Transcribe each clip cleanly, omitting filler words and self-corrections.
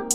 Hey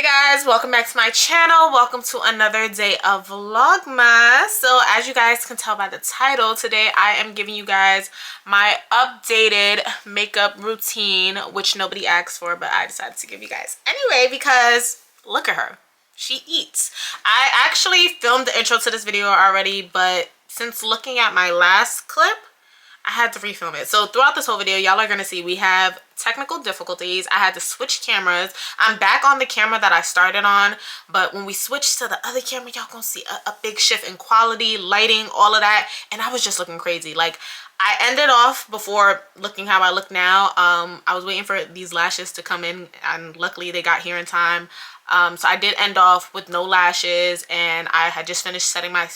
guys, welcome back to my channel. Welcome to another day of Vlogmas. So as you guys can tell by the title, today I am giving you guys my updated makeup routine, which nobody asked for, but I decided to give you guys anyway because look at her. She eats. I actually filmed the intro to this video already, but since looking at my last clip, I had to refilm it. So throughout this whole video, y'all are gonna see we have technical difficulties. I had to switch cameras. I'm back on the camera that I started on, but when we switched to the other camera, y'all gonna see a big shift in quality, lighting, all of that, and I was just looking crazy. Like, I ended off before looking how I look now. I was waiting for these lashes to come in, and luckily they got here in time. So I did end off with no lashes, and I had just finished setting my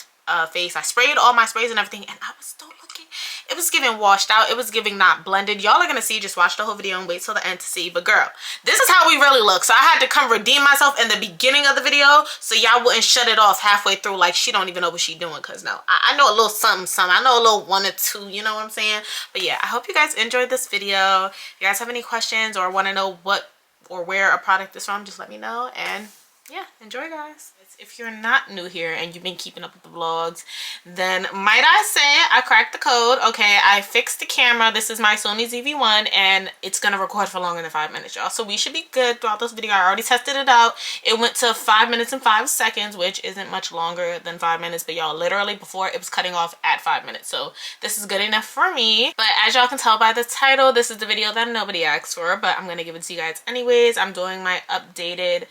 face. I sprayed all my sprays and everything, and I was still looking, it was giving washed out. It was giving not blended. Y'all are gonna see, just watch the whole video and wait till the end to see. But girl, this is how we really look. So I had to come redeem myself in the beginning of the video so y'all wouldn't shut it off halfway through like she don't even know what she doing. Because no, I know a little something. I know a little one or two, you know what I'm saying? But yeah, I hope you guys enjoyed this video. If you guys have any questions or want to know what or where a product is from, just let me know. And yeah, enjoy guys. If you're not new here and you've been keeping up with the vlogs, then might I say I cracked the code. Okay, I fixed the camera. This is my Sony ZV-1 and it's gonna record for longer than 5 minutes, y'all, so we should be good throughout this video. I already tested it out. It went to 5 minutes and 5 seconds, which isn't much longer than 5 minutes, but y'all, literally before it was cutting off at 5 minutes, so this is good enough for me. But as y'all can tell by the title, this is the video that nobody asked for, but I'm gonna give it to you guys anyways. I'm doing my updated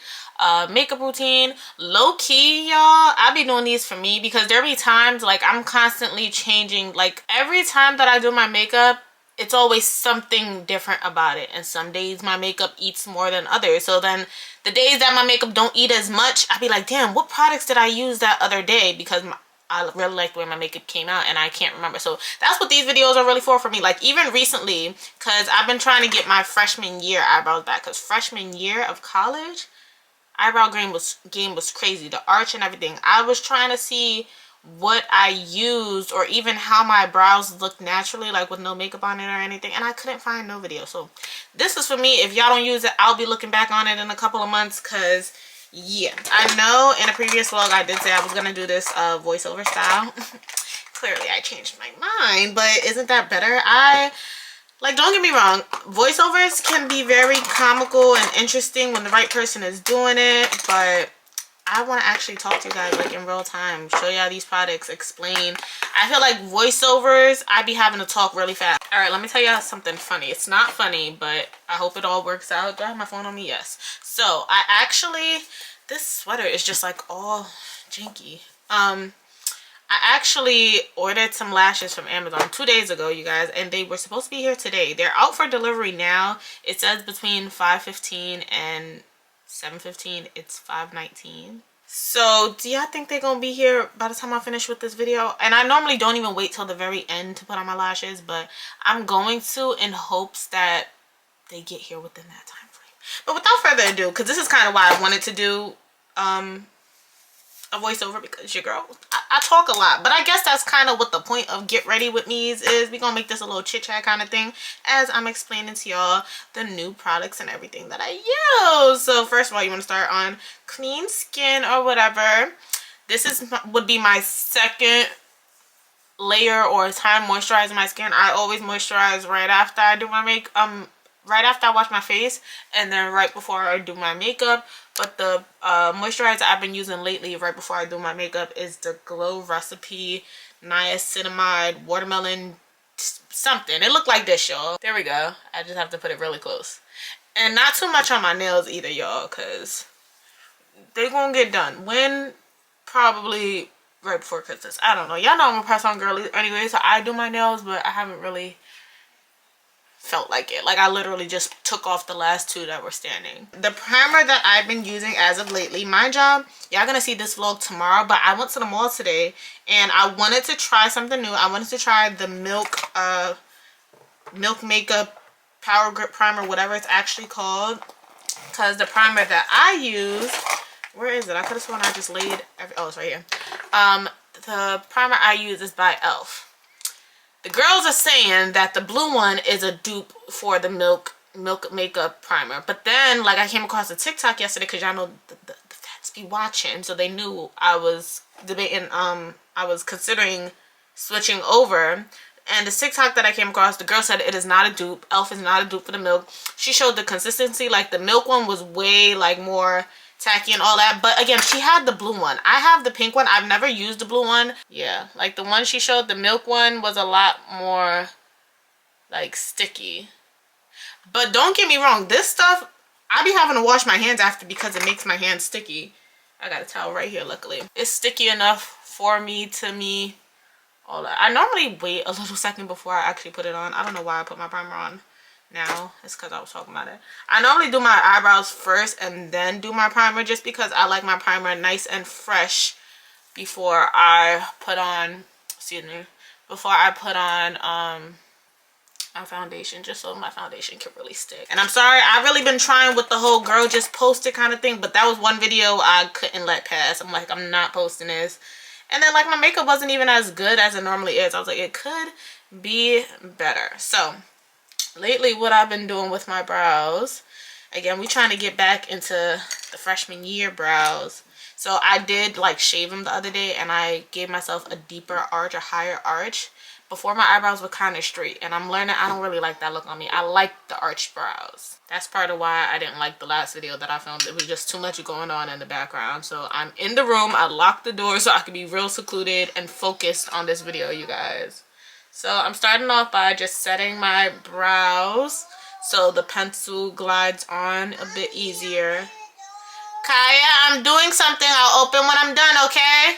makeup routine. Low-key, y'all, I be doing these for me because there be times like I'm constantly changing. Like every time that I do my makeup, it's always something different about it, and some days my makeup eats more than others. So then the days that my makeup don't eat as much, I be like, damn, what products did I use that other day? Because I really like the way my makeup came out and I can't remember. So that's what these videos are really for me. Like even recently, because I've been trying to get my freshman year eyebrows back, because freshman year of college, eyebrow game was crazy. The arch and everything. I was trying to see what I used or even how my brows look naturally, like with no makeup on it or anything, and I couldn't find no video. So this is for me. If y'all don't use it, I'll be looking back on it in a couple of months, because yeah, I know in a previous vlog I did say I was gonna do this voiceover style. Clearly I changed my mind, but isn't that better? Like, don't get me wrong, voiceovers can be very comical and interesting when the right person is doing it, but I want to actually talk to you guys like in real time, show y'all these products, explain. I feel like voiceovers, I be having to talk really fast. All right, let me tell y'all something funny. It's not funny, but I hope it all works out. Do I have my phone on me? Yes. So I actually, this sweater is just like all janky. I actually ordered some lashes from Amazon 2 days ago, you guys, and they were supposed to be here today. They're out for delivery now. It says between 5:15 and 7:15. It's 5:19. So do y'all think they're gonna be here by the time I finish with this video? And I normally don't even wait till the very end to put on my lashes, but I'm going to, in hopes that they get here within that time frame. But without further ado, because this is kind of why I wanted to do a voiceover, because your girl, I talk a lot, but I guess that's kind of what the point of get ready with me's is. We're gonna make this a little chit chat kind of thing as I'm explaining to y'all the new products and everything that I use. So first of all, you want to start on clean skin or whatever. This would be my second layer or time moisturizing my skin. I always moisturize right after I do my right after I wash my face, and then right before I do my makeup. But the moisturizer I've been using lately right before I do my makeup is the Glow Recipe Niacinamide Watermelon something. It looked like this, y'all. There we go. I just have to put it really close. And not too much on my nails either, y'all, because they're gonna get done. When? Probably right before Christmas. I don't know. Y'all know I'm a press-on girl anyway, so I do my nails, but I haven't really felt like it. Like I literally just took off the last two that were standing. The primer that I've been using as of lately, mind y'all, y'all gonna see this vlog tomorrow, but I went to the mall today and I wanted to try something new. I wanted to try the Milk Makeup Power Grip Primer, whatever it's actually called, because the primer that I use Where is it? I could have sworn I just laid oh, it's right here. The primer I use is by e.l.f. The girls are saying that the blue one is a dupe for the milk makeup primer. But then, like, I came across a TikTok yesterday, because y'all know the fans be watching, so they knew I was debating, I was considering switching over. And the TikTok that I came across, the girl said it is not a dupe. e.l.f. is not a dupe for the milk. She showed the consistency. Like, the milk one was way, like, more tacky and all that. But again, she had the blue one. I have the pink one. I've never used the blue one. Yeah, like the one she showed, the milk one, was a lot more, like, sticky. But don't get me wrong, this stuff, I be having to wash my hands after because it makes my hands sticky. I got a towel right here, luckily. It's sticky enough for me to all that. I normally wait a little second before I actually put it on. I don't know why I put my primer on now. It's because I was talking about it. I normally do my eyebrows first and then do my primer, just because I like my primer nice and fresh before I put on, excuse me, before I put on my foundation, just so my foundation can really stick. And I'm sorry, I've really been trying with the whole girl just post it kind of thing, but that was one video I couldn't let pass. I'm like, I'm not posting this. And then, like, my makeup wasn't even as good as it normally is. I was like, it could be better. So lately, what I've been doing with my brows, again, we trying to get back into the freshman year brows. So I did, like, shave them the other day, and I gave myself a deeper arch, a higher arch. Before, my eyebrows were kind of straight, and I'm learning I don't really like that look on me. I like the arched brows. That's part of why I didn't like the last video that I filmed. It was just too much going on in the background. So I'm in the room. I locked the door so I could be real secluded and focused on this video, you guys. So I'm starting off by just setting my brows so the pencil glides on a bit easier. Kaya, I'm doing something. I'll open when I'm done, okay?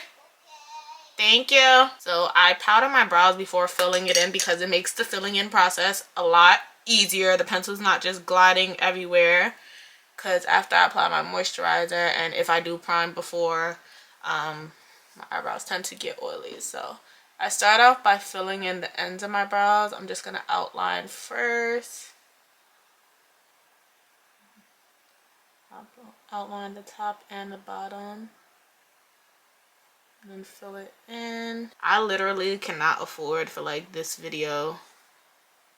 Thank you. So I powder my brows before filling it in because it makes the filling in process a lot easier. The pencil's not just gliding everywhere. Because after I apply my moisturizer, and if I do prime before, my eyebrows tend to get oily. So I start off by filling in the ends of my brows. I'm just going to outline first. I'll outline the top and the bottom. And then fill it in. I literally cannot afford for, like, this video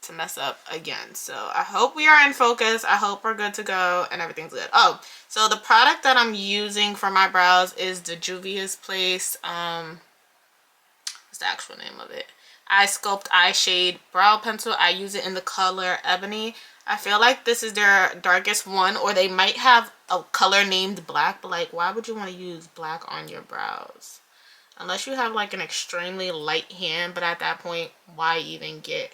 to mess up again. So I hope we are in focus. I hope we're good to go and everything's good. Oh, so the product that I'm using for my brows is the Juvia's Place, what's the actual name of it? Eye Sculpt Eye Shade Brow Pencil. I use it in the color Ebony. I feel like this is their darkest one, or they might have a color named black, but, like, why would you want to use black on your brows? Unless you have, like, an extremely light hand, but at that point, why even get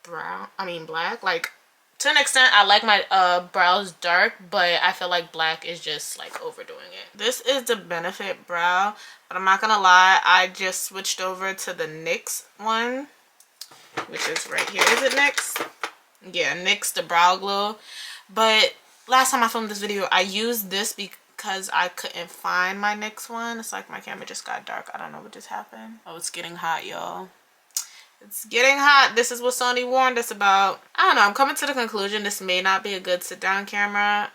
black? Like, to an extent, I like my brows dark, but I feel like black is just, like, overdoing it. This is the Benefit Brow, but I'm not gonna lie, I just switched over to the NYX one, which is right here. Is it NYX? Yeah, NYX, the Brow Glow. But last time I filmed this video, I used this because I couldn't find my NYX one. It's like my camera just got dark. I don't know what just happened. Oh, it's getting hot, y'all. It's getting hot. This is what Sony warned us about. I don't know. I'm coming to the conclusion this may not be a good sit-down camera.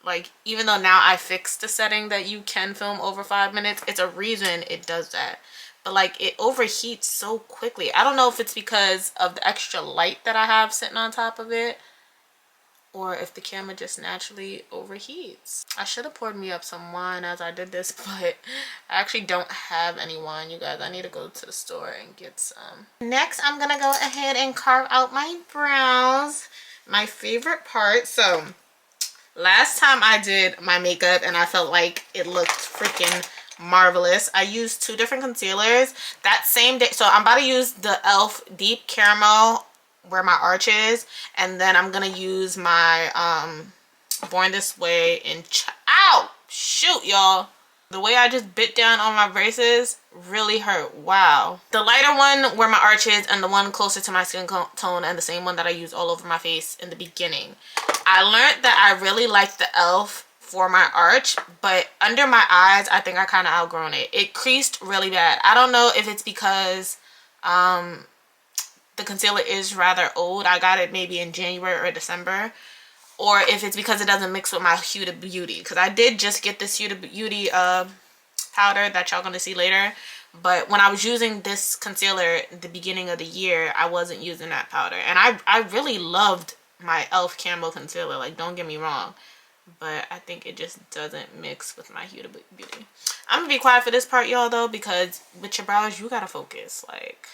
Like, even though now I fixed the setting that you can film over 5 minutes, it's a reason it does that. But, like, it overheats so quickly. I don't know if it's because of the extra light that I have sitting on top of it, or if the camera just naturally overheats. I should have poured me up some wine as I did this, but I actually don't have any wine, you guys. I need to go to the store and get some. Next, I'm gonna go ahead and carve out my brows. My favorite part. So last time I did my makeup and I felt like it looked freaking marvelous, I used 2 different concealers that same day. So I'm about to use the e.l.f. Deep Caramel where my arch is, and then I'm gonna use my Born This Way in ow shoot, y'all, the way I just bit down on my braces really hurt. Wow. The lighter one where my arch is, and the one closer to my skin tone, and the same one that I used all over my face in the beginning. I learned that I really like the e.l.f. for my arch, but under my eyes I think I kind of outgrown it. It creased really bad. I don't know if it's because the concealer is rather old. I got it maybe in January or December, or if it's because it doesn't mix with my Huda Beauty, because I did just get this Huda Beauty powder that y'all gonna see later. But when I was using this concealer at the beginning of the year, I wasn't using that powder. And I really loved my e.l.f. Camo concealer. Like, don't get me wrong. But I think it just doesn't mix with my Huda Beauty. I'm going to be quiet for this part, y'all, though. Because with your brows, you got to focus. Like,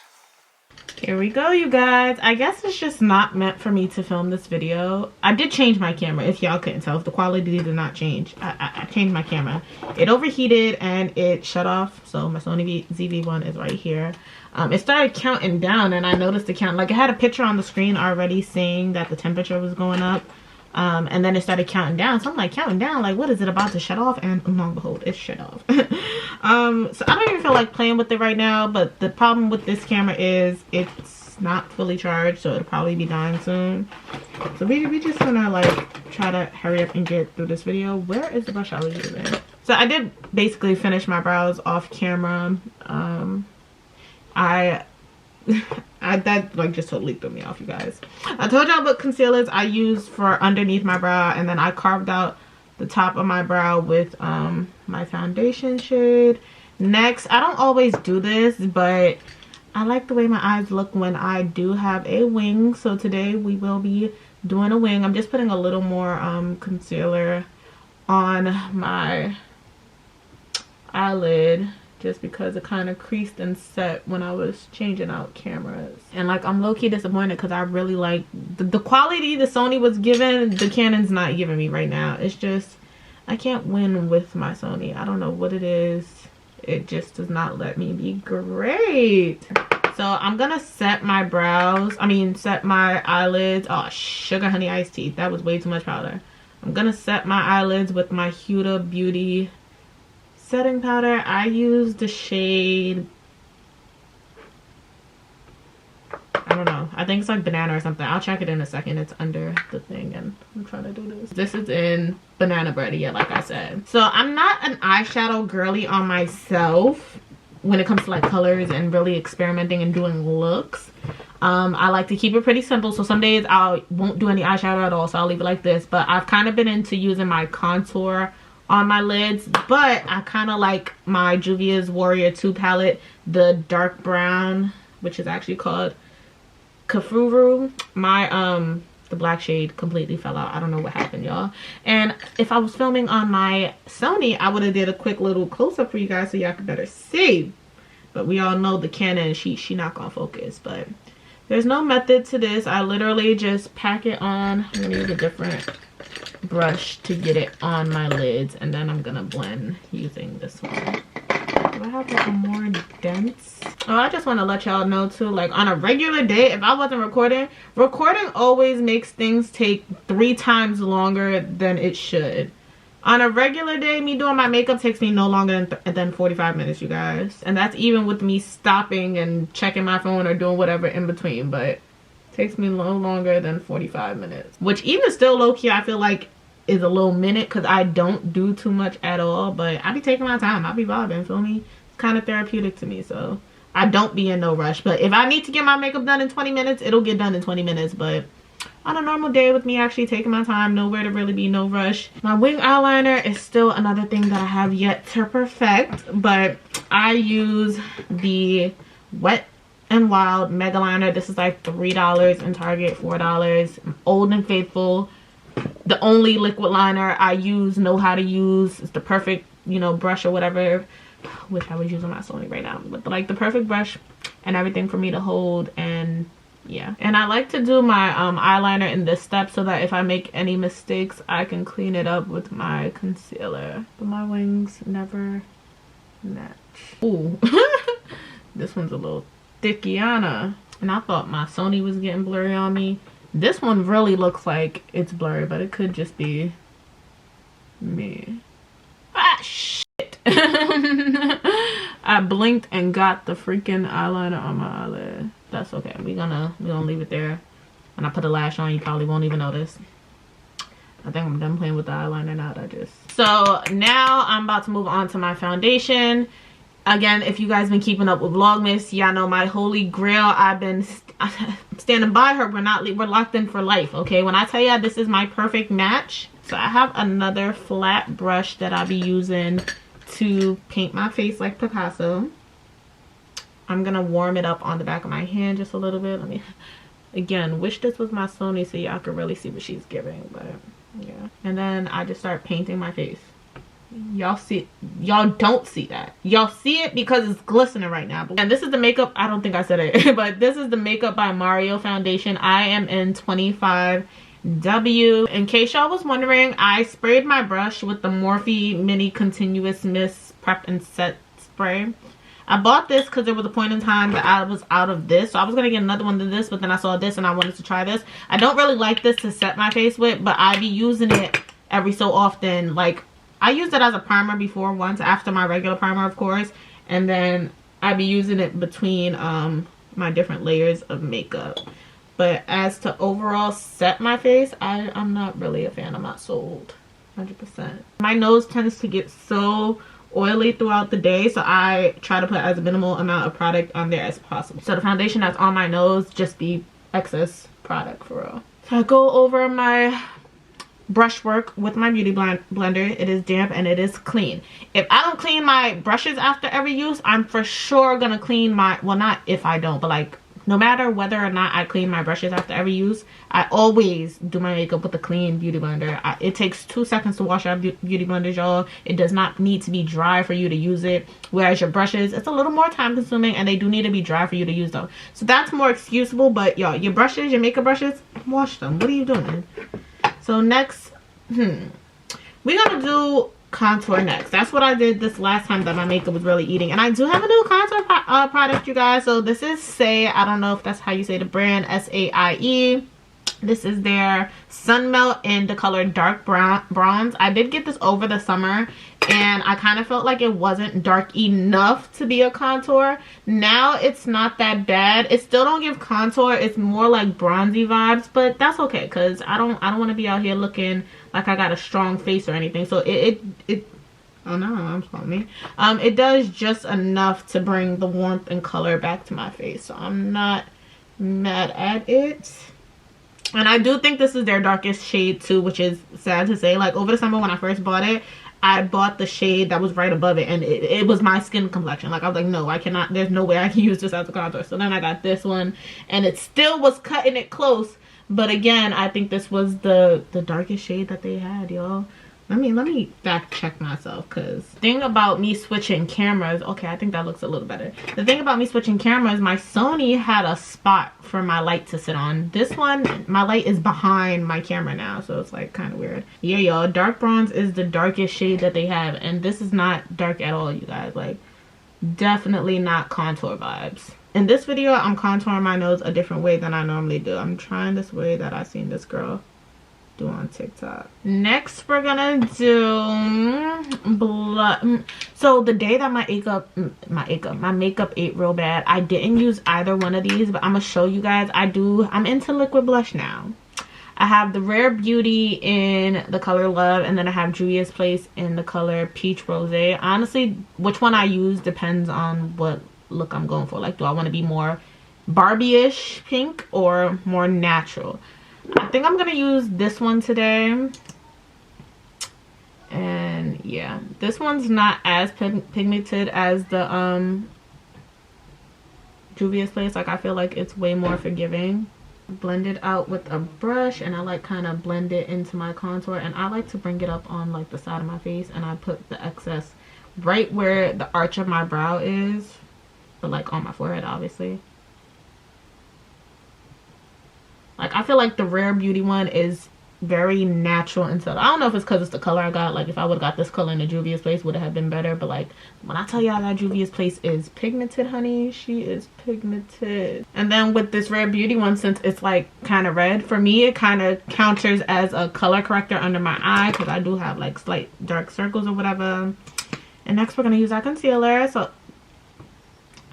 here we go, you guys. I guess it's just not meant for me to film this video. I did change my camera, if y'all couldn't tell. If the quality did not change, I changed my camera. It overheated and it shut off. So my Sony ZV-1 is right here. It started counting down and I noticed the count. Like, it had a picture on the screen already saying that the temperature was going up. And then it started counting down. So I'm like, counting down? Like, what is it about to shut off? And lo and behold, it shut off. So I don't even feel like playing with it right now. But the problem with this camera is it's not fully charged. So it'll probably be dying soon. So we just gonna like try to hurry up and get through this video. Where is the brush I was using? So I did basically finish my brows off camera. That like just totally threw me off, you guys. I told y'all what concealers I use for underneath my brow, and then I carved out the top of my brow with my foundation shade. Next, I don't always do this, but I like the way my eyes look when I do have a wing. So today we will be doing a wing. I'm just putting a little more concealer on my eyelid, just because it kind of creased and set when I was changing out cameras. And like, I'm low-key disappointed because I really like the quality the Sony was giving, the Canon's not giving me right now. It's just, I can't win with my Sony. I don't know what it is. It just does not let me be great. So I'm gonna set my brows, set my eyelids. Oh, sugar honey iced tea. That was way too much powder. I'm gonna set my eyelids with my Huda Beauty setting powder. I use the shade, I don't know, I think it's like banana or something. I'll check it in a second. It's under the thing and I'm trying to do this. This is in banana bread, yeah, like I said. So I'm not an eyeshadow girly on myself when it comes to like colors and really experimenting and doing looks. I like to keep it pretty simple. So some days I won't do any eyeshadow at all, so I'll leave it like this. But I've kind of been into using my contour on my lids, but I kind of like my Juvia's Warrior 2 palette, the dark brown, which is actually called Kafuru. My the black shade completely fell out. I don't know what happened, y'all. And if I was filming on my Sony, I would have did a quick little close-up for you guys so y'all could better see. But we all know the Canon, she not gonna focus. But there's no method to this. I literally just pack it on. I'm gonna use a different brush to get it on my lids, and then I'm gonna blend using this one. Do I have like a more dense? Oh, I just want to let y'all know too, like on a regular day, if I wasn't recording always makes things take 3 times longer than it should. On a regular day, me doing my makeup takes me no longer than 45 minutes, you guys. And that's even with me stopping and checking my phone or doing whatever in between, but takes me no longer than 45 minutes, which even still low-key I feel like is a little minute because I don't do too much at all. But I be taking my time. I be vibing, feel me? It's kind of therapeutic to me, so I don't be in no rush. But if I need to get my makeup done in 20 minutes, it'll get done in 20 minutes. But on a normal day with me actually taking my time, nowhere to really be no rush. My wing eyeliner is still another thing that I have yet to perfect, but I use the Wet and Wild Mega Liner. This is like $3 in Target, $4. Old and Faithful. The only liquid liner I know how to use. It's the perfect, brush or whatever. Which I was using my Sony right now. But like the perfect brush and everything for me to hold, and yeah. And I like to do my eyeliner in this step so that if I make any mistakes, I can clean it up with my concealer. But my wings never match. Ooh. This one's a little thickiana. And I thought my Sony was getting blurry on me. This one really looks like it's blurry, but it could just be me. Ah, shit. I blinked and got the freaking eyeliner on my eyelid. That's okay. We're gonna leave it there. When I put a lash on, you probably won't even notice. I think I'm done playing with the eyeliner now. So now I'm about to move on to my foundation. Again, if you guys been keeping up with Vlogmas, y'all know my holy grail. I've been I'm standing by her. We're locked in for life, okay? When I tell you this is my perfect match. So I have another flat brush that I'll be using to paint my face like Picasso. I'm gonna warm it up on the back of my hand just a little bit. Let me, again, wish this was my Sony so y'all could really see what she's giving, but yeah. And then I just start painting my face. Y'all see, y'all don't see that. Y'all see it because it's glistening right now. And this is the makeup, I don't think I said it, but this is the Makeup by Mario foundation. I am in 25W. In case y'all was wondering, I sprayed my brush with the Morphe Mini Continuous Mist Prep and Set Spray. I bought this because there was a point in time that I was out of this. So I was going to get another one than this, but then I saw this and I wanted to try this. I don't really like this to set my face with, but I be using it every so often. Like, I used it as a primer before once, after my regular primer, of course. And then I be using it between my different layers of makeup. But as to overall set my face, I'm not really a fan. I'm not sold 100%. My nose tends to get so oily throughout the day, so I try to put as minimal amount of product on there as possible. So the foundation that's on my nose just be excess product for real. So I go over my brushwork with my beauty blender. It is damp and it is clean. If I don't clean my brushes after every use, I'm for sure gonna clean my, well, not if I don't, but like no matter whether or not I clean my brushes after every use, I always do my makeup with a clean beauty blender. It takes 2 seconds to wash out beauty blenders, y'all. It does not need to be dry for you to use it, whereas your brushes, it's a little more time consuming and they do need to be dry for you to use them. So that's more excusable, but y'all, your brushes, your makeup brushes, wash them. What are you doing? So next, we're gonna do contour next. That's what I did this last time that my makeup was really eating. And I do have a new contour product, you guys. So this is Saie. I don't know if that's how you say the brand, S-A-I-E. This is their Sun Melt in the color Dark Bronze. I did get this over the summer and I kind of felt like it wasn't dark enough to be a contour. Now it's not that bad. It still don't give contour. It's more like bronzy vibes, but that's okay because I don't want to be out here looking like I got a strong face or anything. So it oh no, I'm sorry. It does just enough to bring the warmth and color back to my face. So I'm not mad at it. And I do think this is their darkest shade too, which is sad to say. Like over the summer when I first bought it, I bought the shade that was right above it and it was my skin complexion. Like I was like, no, I cannot, there's no way I can use this as a contour. So then I got this one and it still was cutting it close. But again, I think this was the darkest shade that they had, y'all. Let me fact check myself, because the thing about me switching cameras, okay, I think that looks a little better. The thing about me switching cameras, my Sony had a spot for my light to sit on. This one, my light is behind my camera now, so it's like kind of weird. Yeah, y'all, dark bronze is the darkest shade that they have, and this is not dark at all, you guys. Like, definitely not contour vibes. In this video, I'm contouring my nose a different way than I normally do. I'm trying this way that I seen this girl do on TikTok. Next, we're gonna do blood. So the day that my makeup ate real bad, I didn't use either one of these, but I'm gonna show you guys. I'm into liquid blush now. I have the Rare Beauty in the color Love, and then I have Juvia's Place in the color Peach Rose. Honestly, which one I use depends on what look I'm going for. Like, do I want to be more Barbie-ish pink or more natural? I think I'm gonna use this one today. And yeah, this one's not as pigmented as the Juvia's Place. Like, I feel like it's way more forgiving. Blend it out with a brush, and I like kind of blend it into my contour, and I like to bring it up on like the side of my face, and I put the excess right where the arch of my brow is, but like on my forehead, obviously. Like, I feel like the Rare Beauty one is very natural and subtle. I don't know if it's because it's the color I got. Like, if I would have got this color in the Juvia's Place, would have been better. But like, when I tell y'all that Juvia's Place is pigmented, honey, she is pigmented. And then with this Rare Beauty one, since it's like kind of red, for me it kind of counters as a color corrector under my eye, because I do have like slight dark circles or whatever. And next we're gonna use our concealer. So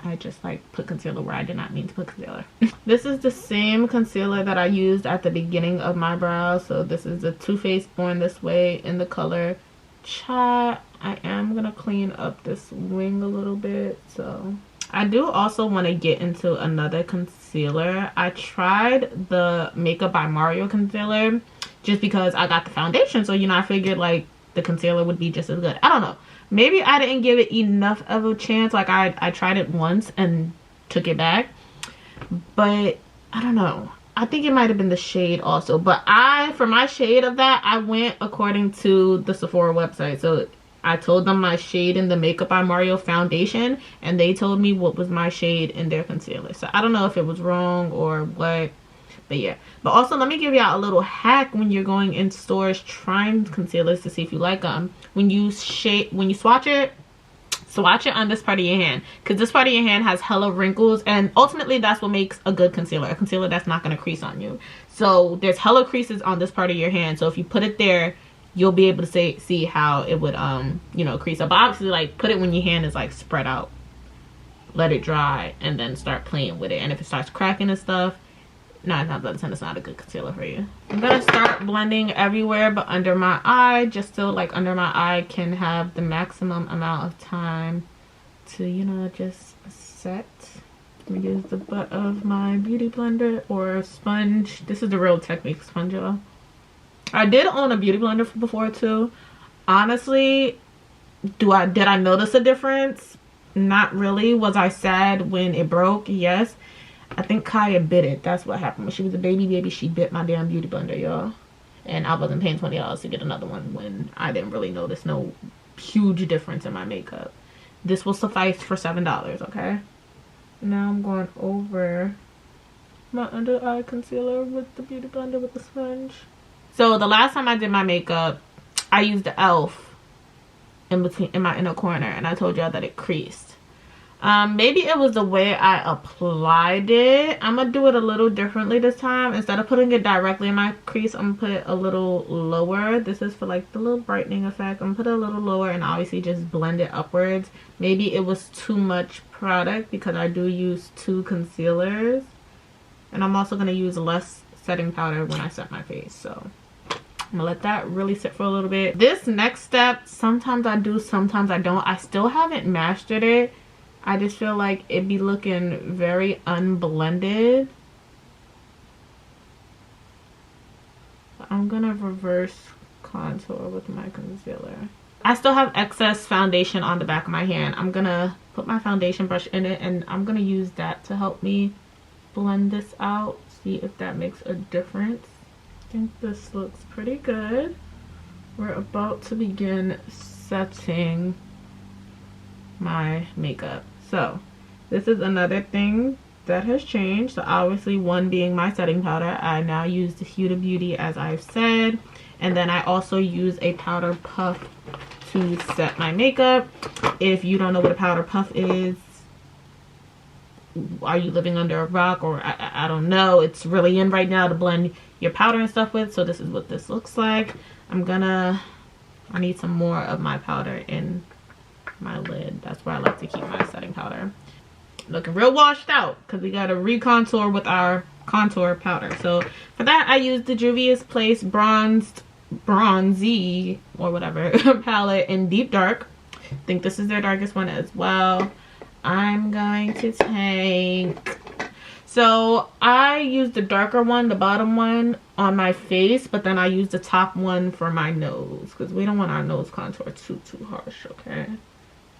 I just like put concealer where I did not mean to put concealer. This is the same concealer that I used at the beginning of my brows. So this is the Too Faced Born This Way in the color Chit. I am gonna clean up this wing a little bit. So I do also want to get into another concealer. I tried the Makeup by Mario concealer just because I got the foundation. So, you know, I figured like the concealer would be just as good. I don't know. Maybe I didn't give it enough of a chance. Like I tried it once and took it back. But I don't know. I think it might have been the shade also. But for my shade of that, I went according to the Sephora website. So I told them my shade in the Makeup by Mario foundation, and they told me what was my shade in their concealer. So I don't know if it was wrong or what, but yeah. But also, let me give y'all a little hack when you're going in stores trying concealers to see if you like them. When you swatch it on this part of your hand, because this part of your hand has hella wrinkles, and ultimately that's what makes a good concealer, a concealer that's not going to crease on you. So there's hella creases on this part of your hand, so if you put it there, you'll be able to see how it would you know, crease up. But obviously, like, put it when your hand is like spread out, let it dry, and then start playing with it. And if it starts cracking and stuff, 9 times out of 10 it's not a good concealer for you. I'm gonna start blending everywhere but under my eye, just so like under my eye can have the maximum amount of time to, you know, just set. I'm gonna use the butt of my beauty blender or sponge. This is the Real Technique sponge, y'all. I did own a beauty blender before too. Honestly, did I notice a difference? Not really. Was I sad when it broke? Yes. I think Kaya bit it. That's what happened. When she was a baby, she bit my damn beauty blender, y'all. And I wasn't paying $20 to get another one when I didn't really notice no huge difference in my makeup. This will suffice for $7, okay? Now I'm going over my under eye concealer with the beauty blender with the sponge. So the last time I did my makeup, I used the e.l.f. in my inner corner, and I told y'all that it creased. Maybe it was the way I applied it. I'm gonna do it a little differently this time. Instead of putting it directly in my crease, I'm gonna put it a little lower. This is for like the little brightening effect. I'm gonna put it a little lower and obviously just blend it upwards. Maybe it was too much product because I do use 2 concealers, and I'm also gonna use less setting powder when I set my face. So I'm gonna let that really sit for a little bit. This next step, sometimes I do, sometimes I don't. I still haven't mastered it. I just feel like it'd be looking very unblended. I'm gonna reverse contour with my concealer. I still have excess foundation on the back of my hand. I'm gonna put my foundation brush in it, and I'm gonna use that to help me blend this out. See if that makes a difference. I think this looks pretty good. We're about to begin setting my makeup. So this is another thing that has changed. So obviously, one being my setting powder. I now use the Huda Beauty, as I've said, and then I also use a powder puff to set my makeup. If you don't know what a powder puff is, are you living under a rock, or I don't know. It's really in right now to blend your powder and stuff with. So this is what this looks like. I need some more of my powder in my lid. That's where I like to keep my setting powder. Looking real washed out because we got to recontour with our contour powder. So for that, I used the Juvia's Place bronzy or whatever palette in Deep Dark. I think this is their darkest one as well. I'm going to take, so I used the darker one, the bottom one, on my face, but then I used the top one for my nose because we don't want our nose contour too harsh, okay?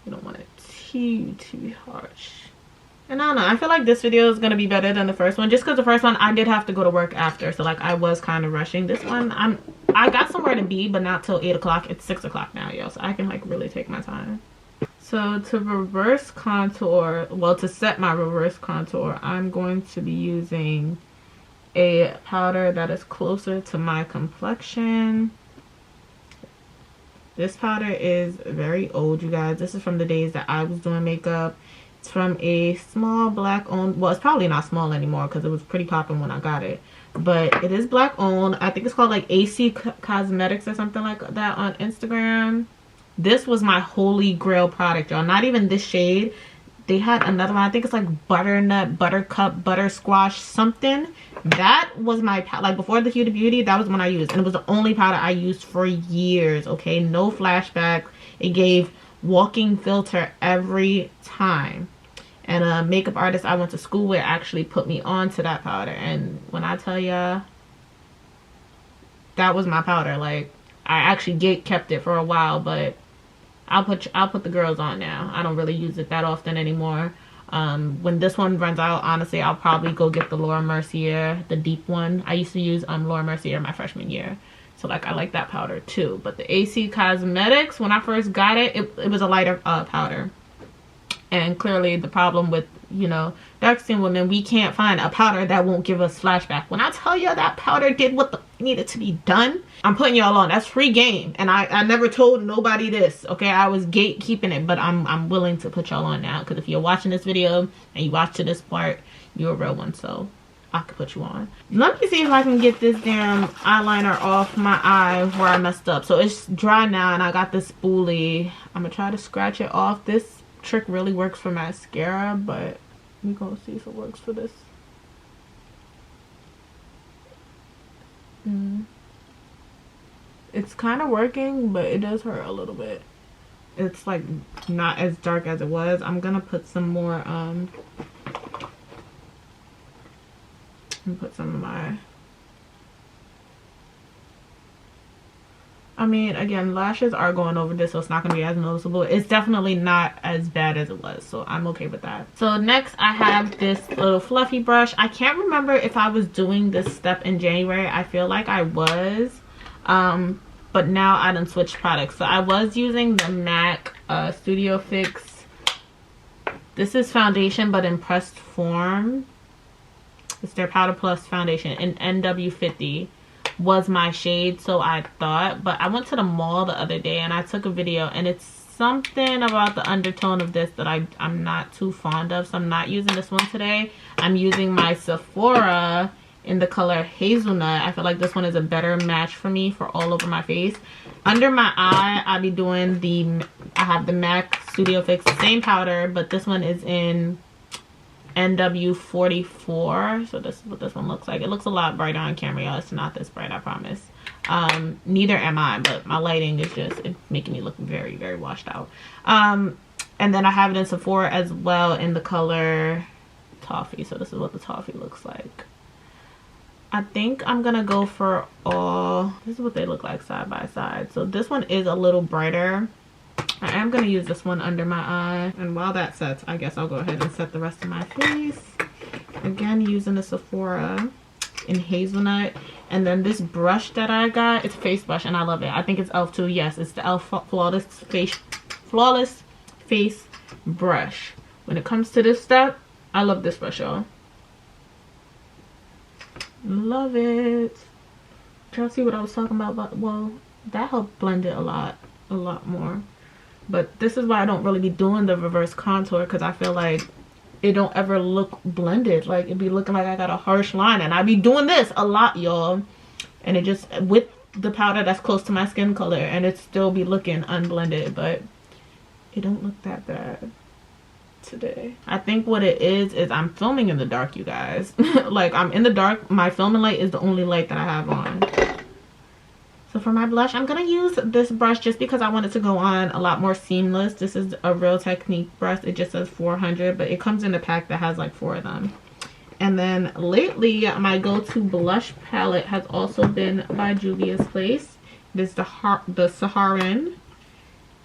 We don't want it too harsh. And I don't know, I feel like this video is going to be better than the first one, just because the first one I did have to go to work after, so like I was kind of rushing. This one, I got somewhere to be, but not till 8 o'clock. It's 6 o'clock now, y'all, so I can like really take my time. So to reverse contour, well, to set my reverse contour, I'm going to be using a powder that is closer to my complexion. This powder is very old, you guys. This is from the days that I was doing makeup. It's from a small black owned, well, it's probably not small anymore because it was pretty popping when I got it, but it is black owned. I think it's called like AC Cosmetics or something like that on Instagram. This was my holy grail product, y'all. Not even this shade. They had another one. I think it's like butternut, buttercup, butter squash, something. That was my, like before the Huda Beauty, that was one I used. And it was the only powder I used for years, okay? No flashback. It gave walking filter every time. And a makeup artist I went to school with actually put me on to that powder. And when I tell ya, that was my powder. Like, I actually kept it for a while, but I'll put the girls on now. I don't really use it that often anymore. When this one runs out, honestly, I'll probably go get the Laura Mercier, the deep one. I used to use Laura Mercier my freshman year. So, like, I like that powder, too. But the AC Cosmetics, when I first got it, it was a lighter powder. And clearly, the problem with, you know, dark-skinned women, we can't find a powder that won't give us flashback. When I tell you that powder did what needed to be done, I'm putting y'all on. That's free game. And I never told nobody this, okay? I was gatekeeping it, but I'm willing to put y'all on now. Because if you're watching this video and you watch to this part, you're a real one, so I could put you on. Let me see if I can get this damn eyeliner off my eye where I messed up. So it's dry now, and I got this spoolie. I'm gonna try to scratch it off. This trick really works for mascara, but we're gonna see if it works for this. It's kind of working, but it does hurt a little bit. It's like not as dark as it was. I'm gonna put some more put some of my, I mean, again, lashes are going over this, so it's not going to be as noticeable. It's definitely not as bad as it was, so I'm okay with that. So next I have this little fluffy brush. I can't remember if I was doing this step in January. I feel like I was, but now I done switched products. So I was using the MAC Studio Fix. This is foundation, but in pressed form. It's their Powder Plus foundation in NW50 was my shade, so I thought. But I went to the mall the other day and I took a video, and it's something about the undertone of this that I'm not too fond of, so I'm not using this one today. I'm using my Sephora in the color Hazelnut. I feel like this one is a better match for me for all over my face. Under my eye, I'll be doing I have the MAC Studio Fix, same powder, but this one is in NW44. So this is what this one looks like. It looks a lot brighter on camera, y'all. It's not this bright, I promise. Neither am I, but my lighting is just making me look very, very washed out. And then I have it in Sephora as well in the color Toffee. So this is what the Toffee looks like. I think I'm gonna go for all, this is what they look like side by side. So this one is a little brighter. I am going to use this one under my eye. And while that sets, I guess I'll go ahead and set the rest of my face. Again, using the Sephora in Hazelnut. And then this brush that I got, it's a face brush and I love it. I think it's e.l.f. too. Yes, it's the e.l.f. Flawless Face Brush. When it comes to this step, I love this brush, y'all. Love it. Y'all see what I was talking about? Well, that helped blend it a lot more. But this is why I don't really be doing the reverse contour, because I feel like it don't ever look blended. Like, it'd be looking like I got a harsh line, and I be doing this a lot, y'all. And it just, with the powder that's close to my skin color, and it still be looking unblended, but it don't look that bad today. I think what it is I'm filming in the dark, you guys. Like, I'm in the dark. My filming light is the only light that I have on. So for my blush, I'm going to use this brush just because I want it to go on a lot more seamless. This is a Real Technique brush. It just says 400, but it comes in a pack that has like 4 of them. And then lately, my go-to blush palette has also been by Juvia's Place. It is the Saharan.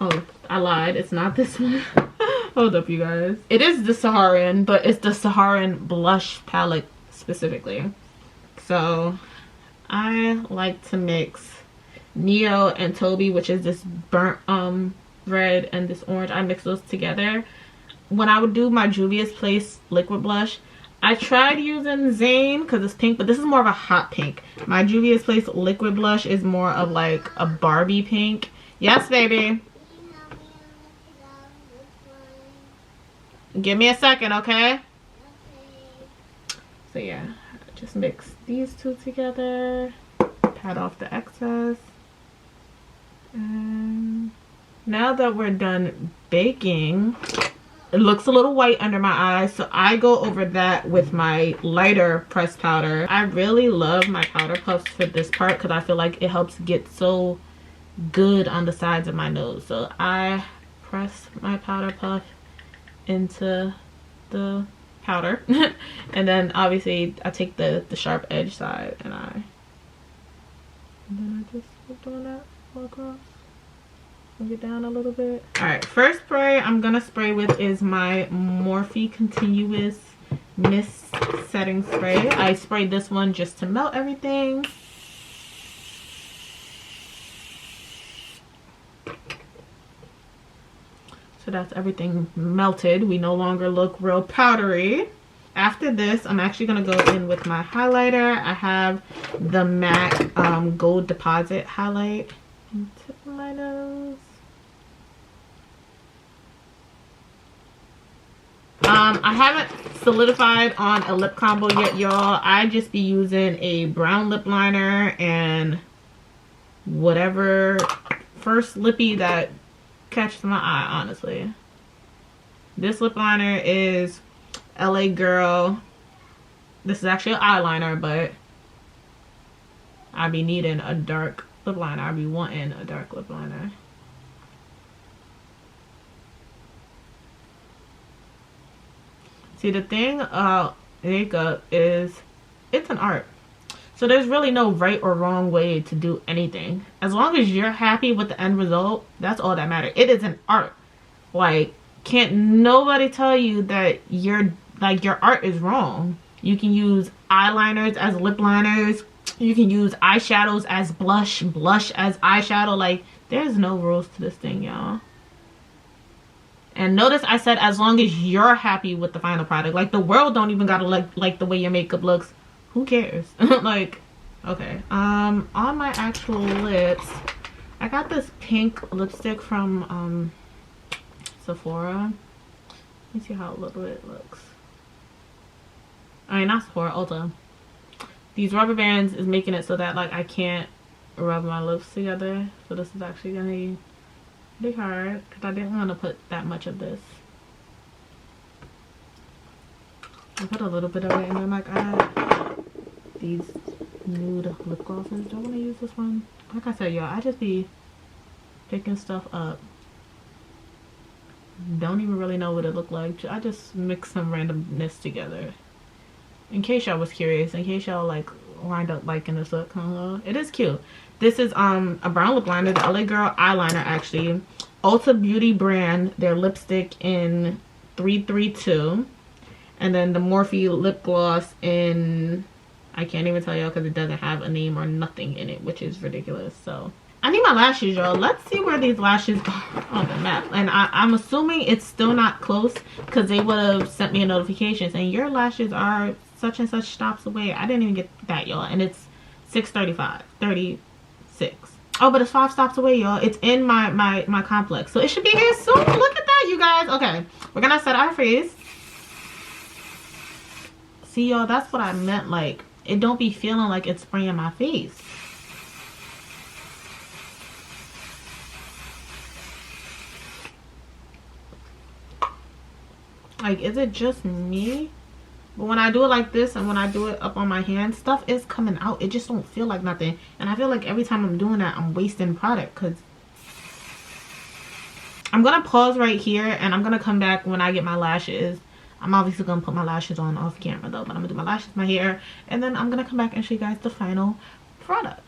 Oh, I lied. It's not this one. Hold up, you guys. It is the Saharan, but it's the Saharan blush palette specifically. So I like to mix Neo and Toby, which is this burnt red and this orange. I mix those together. When I would do my Juvia's Place liquid blush, I tried using Zane because it's pink, but this is more of a hot pink. My Juvia's Place liquid blush is more of like a Barbie pink. Yes, baby. Give me a second, okay? So yeah, just mix these two together. Pat off the excess. And now that we're done baking, it looks a little white under my eyes, so I go over that with my lighter pressed powder. I really love my powder puffs for this part because I feel like it helps get so good on the sides of my nose. So I press my powder puff into the powder. And then obviously I take the sharp edge side and then I just keep doing that all across. Bring it down a little bit. Alright, first spray I'm gonna spray with is my Morphe Continuous Mist Setting Spray. I sprayed this one just to melt everything. So that's everything melted. We no longer look real powdery. After this, I'm actually going to go in with my highlighter. I have the MAC Gold Deposit highlight. And tip of my nose. I haven't solidified on a lip combo yet, y'all. I just be using a brown lip liner and whatever first lippy that catches my eye, honestly. This lip liner is LA Girl. This is actually an eyeliner, but I be needing a dark lip liner. I be wanting a dark lip liner. See, the thing makeup is, it's an art. So there's really no right or wrong way to do anything. As long as you're happy with the end result, that's all that matters. It is an art. Like, can't nobody tell you that your art is wrong. You can use eyeliners as lip liners. You can use eyeshadows as blush as eyeshadow. Like, there's no rules to this thing, y'all. And notice I said as long as you're happy with the final product. Like, the world don't even gotta like the way your makeup looks. Who cares? Like, okay. On my actual lips, I got this pink lipstick from Sephora. Let me see how little it looks. I mean, not Sephora, Ulta. These rubber bands is making it so that like I can't rub my lips together. So this is actually gonna be pretty hard because I didn't want to put that much of this. I put a little bit of it and then like I had these nude lip glosses. Do I want to use this one? Like I said, y'all, I just be picking stuff up. Don't even really know what it looked like. I just mix some randomness together. In case y'all was curious, in case y'all like lined up liking this look. It is cute. This is a brown lip liner, the LA Girl eyeliner actually. Ulta Beauty brand, their lipstick in 332. And then the Morphe lip gloss in, I can't even tell y'all because it doesn't have a name or nothing in it, which is ridiculous. So I need my lashes, y'all. Let's see where these lashes are on the map. And I'm assuming it's still not close because they would have sent me a notification saying your lashes are such and such stops away. I didn't even get that, y'all. And it's 6:36. Oh, but it's 5 stops away, y'all. It's in my complex. So it should be here soon. Look at that, you guys. Okay, we're gonna set our face. See, y'all, that's what I meant. Like, it don't be feeling like it's spraying my face. Like, is it just me? But when I do it like this and when I do it up on my hand, stuff is coming out. It just don't feel like nothing. And I feel like every time I'm doing that, I'm wasting product. Because I'm going to pause right here and I'm going to come back when I get my lashes. I'm obviously going to put my lashes on off camera though. But I'm going to do my lashes, my hair. And then I'm going to come back and show you guys the final product.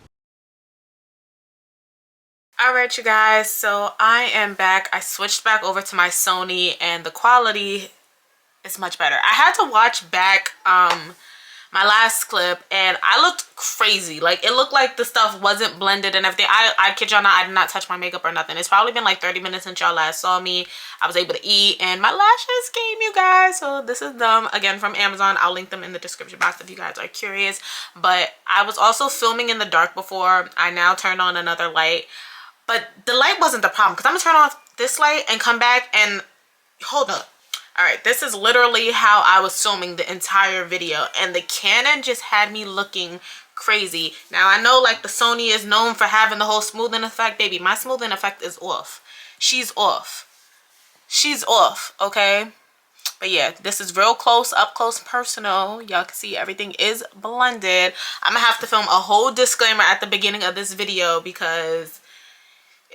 Alright, you guys. So I am back. I switched back over to my Sony and the quality is much better. I had to watch back my last clip and I looked crazy. Like, it looked like the stuff wasn't blended and everything. I kid y'all not, I did not touch my makeup or nothing. It's probably been like 30 minutes since y'all last saw me. I was able to eat and my lashes came, you guys. So this is them, again, from Amazon. I'll link them in the description box if you guys are curious. But I was also filming in the dark before. I now turned on another light. But the light wasn't the problem because I'm going to turn off this light and come back and hold up. Alright, this is literally how I was filming the entire video. And the Canon just had me looking crazy. Now, I know like the Sony is known for having the whole smoothing effect. Baby, my smoothing effect is off. She's off. She's off, okay? But yeah, this is real close, up close, personal. Y'all can see everything is blended. I'm going to have to film a whole disclaimer at the beginning of this video because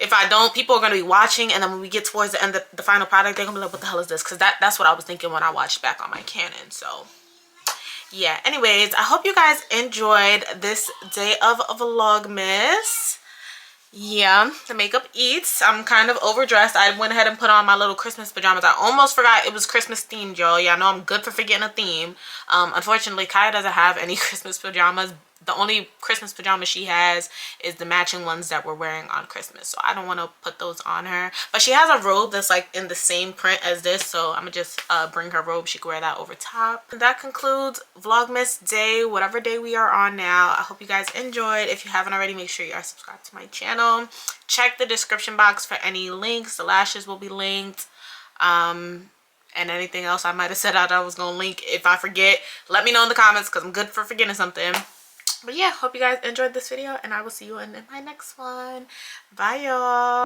if I don't, people are going to be watching, and then when we get towards the end of the final product, they're going to be like, what the hell is this? Because that's what I was thinking when I watched back on my Canon. So yeah, anyways, I hope you guys enjoyed this day of Vlogmas. Yeah, the makeup eats. I'm kind of overdressed. I went ahead and put on my little Christmas pajamas. I almost forgot it was Christmas themed, y'all. Yeah, I know I'm good for forgetting a theme. Unfortunately, Kaya doesn't have any Christmas pajamas. The only Christmas pajamas she has is the matching ones that we're wearing on Christmas. So I don't want to put those on her. But she has a robe that's like in the same print as this. So I'm going to just bring her robe. She can wear that over top. And that concludes Vlogmas day, whatever day we are on now. I hope you guys enjoyed. If you haven't already, make sure you are subscribed to my channel. Check the description box for any links. The lashes will be linked. And anything else I might have said I was going to link. If I forget, let me know in the comments because I'm good for forgetting something. But yeah, hope you guys enjoyed this video, and I will see you in my next one. Bye, y'all.